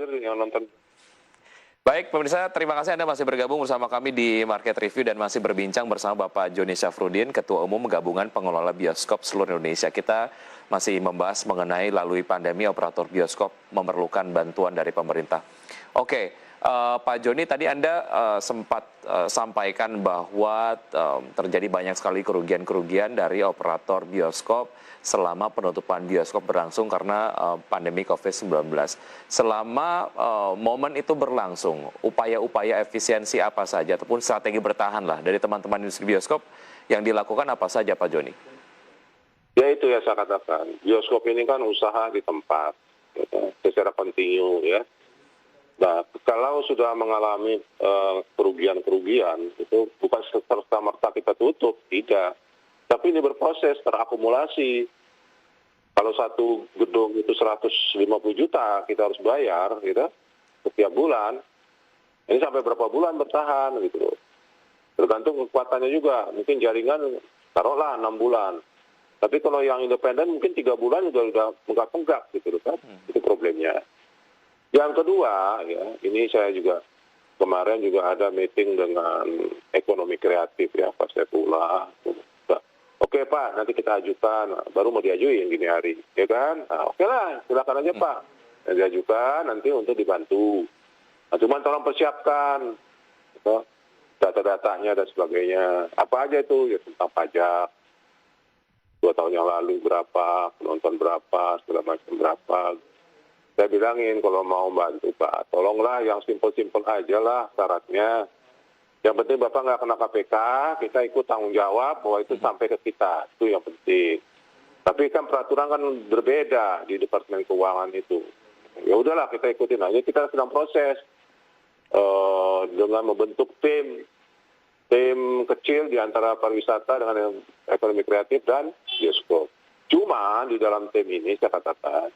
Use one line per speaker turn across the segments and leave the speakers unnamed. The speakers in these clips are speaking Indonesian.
hadir yang nonton.
Baik, pemirsa, terima kasih Anda masih bergabung bersama kami di Market Review dan masih berbincang bersama Bapak Joni Syafruddin, Ketua Umum Gabungan Pengelola Bioskop Seluruh Indonesia. Kita masih membahas mengenai lalui pandemi operator bioskop memerlukan bantuan dari pemerintah. Oke, Pak Joni, tadi Anda sempat sampaikan bahwa terjadi banyak sekali kerugian-kerugian dari operator bioskop selama penutupan bioskop berlangsung karena pandemi COVID-19. Selama momen itu berlangsung, upaya-upaya efisiensi apa saja ataupun strategi bertahan lah dari teman-teman industri bioskop yang dilakukan apa saja, Pak Joni?
Ya itu ya saya katakan, bioskop ini kan usaha di tempat, gitu, secara kontinu ya. Nah, kalau sudah mengalami kerugian-kerugian, itu bukan serta-merta kita tutup, tidak. Tapi ini berproses, terakumulasi. Kalau satu gedung itu 150 juta, kita harus bayar, gitu, setiap bulan. Ini sampai berapa bulan bertahan, gitu. Tergantung kekuatannya juga. Mungkin jaringan, taruhlah 6 bulan. Tapi kalau yang independen mungkin 3 bulan udah menggak-menggak, gitu kan. Itu problemnya. Yang kedua, ya, ini saya juga kemarin juga ada meeting dengan ekonomi kreatif ya, Pak Saifullah. Oke Pak, nanti kita ajukan, baru mau diajuin gini hari, ya kan? Nah, oke lah, silakan aja Pak. Nah, diajukan nanti untuk dibantu. Nah, cuman tolong persiapkan gitu, data-datanya dan sebagainya. Apa aja itu? Ya tentang pajak. 2 tahun yang lalu berapa, penonton berapa, segala macam berapa. Saya bilangin kalau mau bantu Pak, tolonglah yang simpel-simpel aja lah syaratnya. Yang penting Bapak nggak kena KPK, kita ikut tanggung jawab bahwa itu sampai ke kita, itu yang penting. Tapi kan peraturan kan berbeda di Departemen Keuangan itu. Ya udahlah kita ikutin aja, kita sedang proses dengan membentuk tim kecil di antara pariwisata dengan ekonomi kreatif dan bioskop. Cuma di dalam tim ini saya katakan,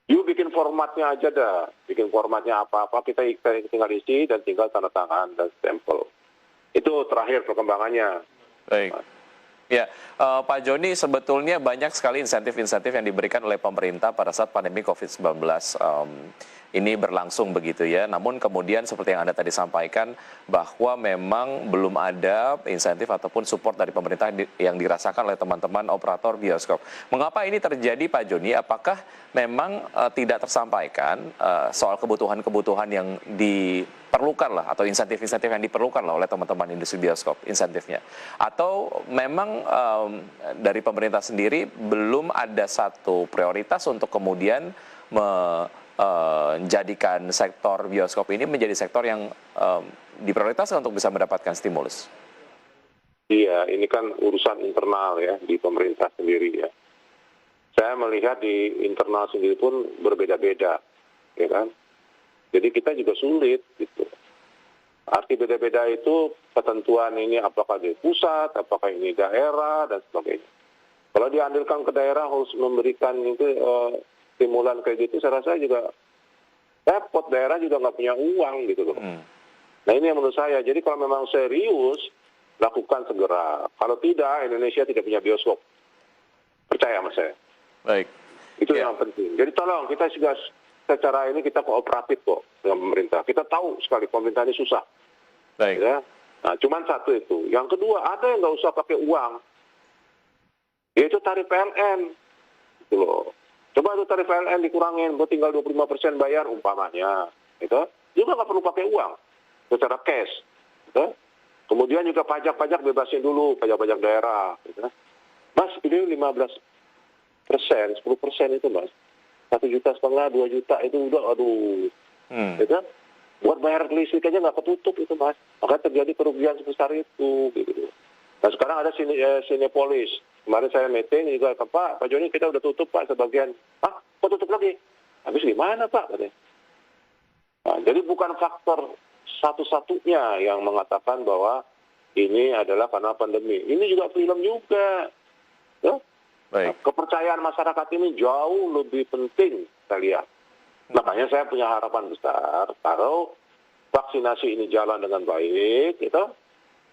yuk bikin formatnya aja dah, bikin formatnya apa-apa, kita tinggal isi dan tinggal tanda tangan dan stempel. Itu terakhir perkembangannya.
Baik. Ya, Pak Joni, sebetulnya banyak sekali insentif-insentif yang diberikan oleh pemerintah pada saat pandemi COVID-19 ini berlangsung begitu ya. Namun kemudian seperti yang Anda tadi sampaikan bahwa memang belum ada insentif ataupun support dari pemerintah yang dirasakan oleh teman-teman operator bioskop. Mengapa ini terjadi, Pak Joni? Apakah memang tidak tersampaikan soal kebutuhan-kebutuhan yang diperlukan lah atau insentif-insentif yang diperlukan lah oleh teman-teman industri bioskop insentifnya? Atau memang dari pemerintah sendiri belum ada satu prioritas untuk kemudian menjadikan sektor bioskop ini menjadi sektor yang diprioritaskan untuk bisa mendapatkan stimulus?
Iya, ini kan urusan internal ya di pemerintah sendiri ya. Saya melihat di internal sendiri pun berbeda-beda, ya kan. Jadi kita juga sulit gitu. Arti beda-beda itu ketentuan ini apakah di pusat, apakah ini daerah dan sebagainya. Kalau diambilkan ke daerah harus memberikan itu stimulan kayak gitu, saya rasa juga repot, daerah juga nggak punya uang gitu loh. Nah ini yang menurut saya, jadi kalau memang serius, lakukan segera. Kalau tidak, Indonesia tidak punya bioskop. Percaya sama saya.
Baik.
Itu yang penting. Jadi tolong, kita juga secara ini kita kooperatif kok dengan pemerintah. Kita tahu sekali pemerintah ini susah.
Baik.
Ya. Nah, cuman satu itu. Yang kedua, ada yang nggak usah pakai uang. Yaitu tarif PLN. Gitu loh. Coba itu tarif PLN dikurangin, buat tinggal 25% bayar umpamanya, gitu. Juga nggak perlu pakai uang, secara cash, gitu. Kemudian juga pajak-pajak bebasin dulu, pajak-pajak daerah, gitu. Mas, ini 15%, 10% itu Mas, 1,5 juta, 2 juta itu udah, aduh, gitu. Buat bayar listrik aja nggak ketutup itu Mas, maka terjadi kerugian sebesar itu, gitu. Nah sekarang ada Sinepolis. Kemarin saya meeting juga, Pak Joni kita udah tutup Pak sebagian. Ah, kok tutup lagi? Habis gimana Pak? Nah, jadi bukan faktor satu-satunya yang mengatakan bahwa ini adalah karena pandemi. Ini juga film juga. Ya? Baik. Nah, kepercayaan masyarakat ini jauh lebih penting saya lihat. Makanya saya punya harapan besar kalau vaksinasi ini jalan dengan baik, gitu.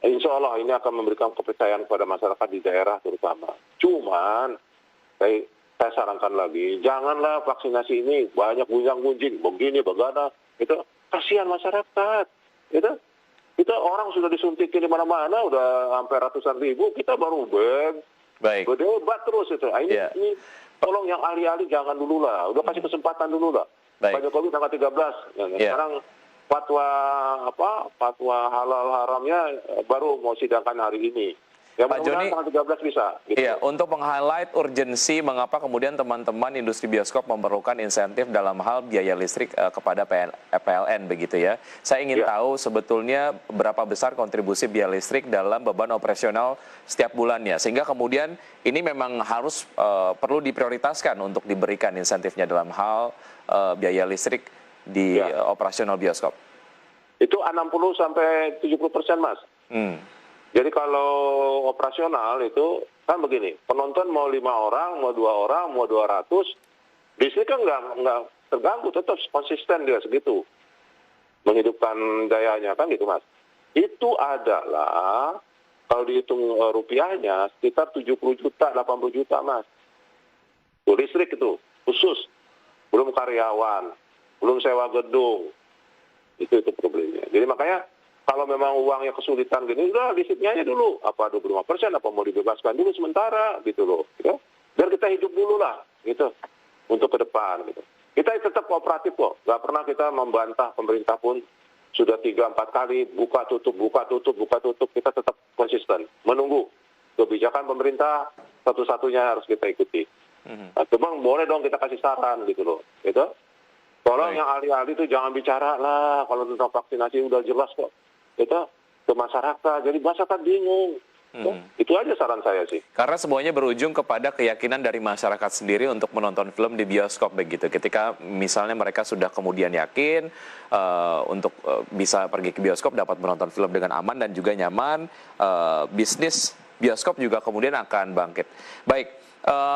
Insya Allah ini akan memberikan kepercayaan kepada masyarakat di daerah terutama. Cuman, saya sarankan lagi, janganlah vaksinasi ini banyak gunjang-gunjing, begini, begana, itu kasihan masyarakat, gitu. Kita orang sudah disuntikin di mana-mana, udah hampir ratusan ribu, kita baru
Baik.
berdebat terus itu. Nah,
Ya.
ini tolong yang ahli-ahli jangan dulu lah, udah kasih kesempatan dulu lah.
Baik.
Pak Jokowi tanggal 13, ya,
Ya.
sekarang fatwa halal haramnya baru mau sidangkan hari ini. Ya,
Pak
mudah-mudahan
Joni,
tanggal 13 bisa. Gitu.
iya, untuk meng-highlight urgensi mengapa kemudian teman-teman industri bioskop memerlukan insentif dalam hal biaya listrik kepada PLN begitu ya. Saya ingin
Ya.
tahu sebetulnya berapa besar kontribusi biaya listrik dalam beban operasional setiap bulannya. Sehingga kemudian ini memang harus perlu diprioritaskan untuk diberikan insentifnya dalam hal biaya listrik di
Ya.
operasional bioskop.
Itu 60 sampai 70%, Mas. Jadi kalau operasional itu kan begini, penonton mau 5 orang, mau 2 orang, mau 200, listrik kan nggak terganggu, tetap konsisten dia segitu. Menghidupkan dayanya kan gitu, Mas. Itu adalah kalau dihitung rupiahnya sekitar 70 juta, 80 juta, Mas. Tuh, listrik itu khusus. Belum karyawan, belum sewa gedung. Itu problemnya. Jadi makanya kalau memang uangnya kesulitan gini, udah listriknya aja dulu. Apa 25%, apa mau dibebaskan dulu sementara, gitu loh. Gitu. Biar kita hidup dulu lah, gitu. Untuk ke depan, gitu. Kita tetap kooperatif kok. Nggak pernah kita membantah pemerintah pun. Sudah 3-4 kali buka tutup. Kita tetap konsisten. Menunggu kebijakan pemerintah, satu-satunya harus kita ikuti. Nah, cuma boleh dong kita kasih saran, gitu loh. Gitu. Tolong
Baik.
yang ahli-ahli itu jangan bicara lah. Kalau tentang vaksinasi udah jelas kok. Kita ke masyarakat, jadi masyarakat bingung. Itu aja saran saya sih.
Karena semuanya berujung kepada keyakinan dari masyarakat sendiri untuk menonton film di bioskop begitu. Ketika misalnya mereka sudah kemudian yakin untuk bisa pergi ke bioskop dapat menonton film dengan aman dan juga nyaman, bisnis bioskop juga kemudian akan bangkit. Baik.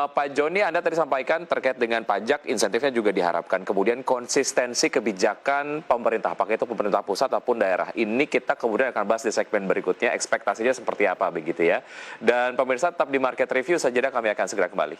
Pak Joni, Anda tadi sampaikan terkait dengan pajak, insentifnya juga diharapkan. Kemudian konsistensi kebijakan pemerintah, apakah itu pemerintah pusat ataupun daerah. Ini kita kemudian akan bahas di segmen berikutnya, ekspektasinya seperti apa begitu ya. Dan pemirsa tetap di Market Review, saja kami akan segera kembali.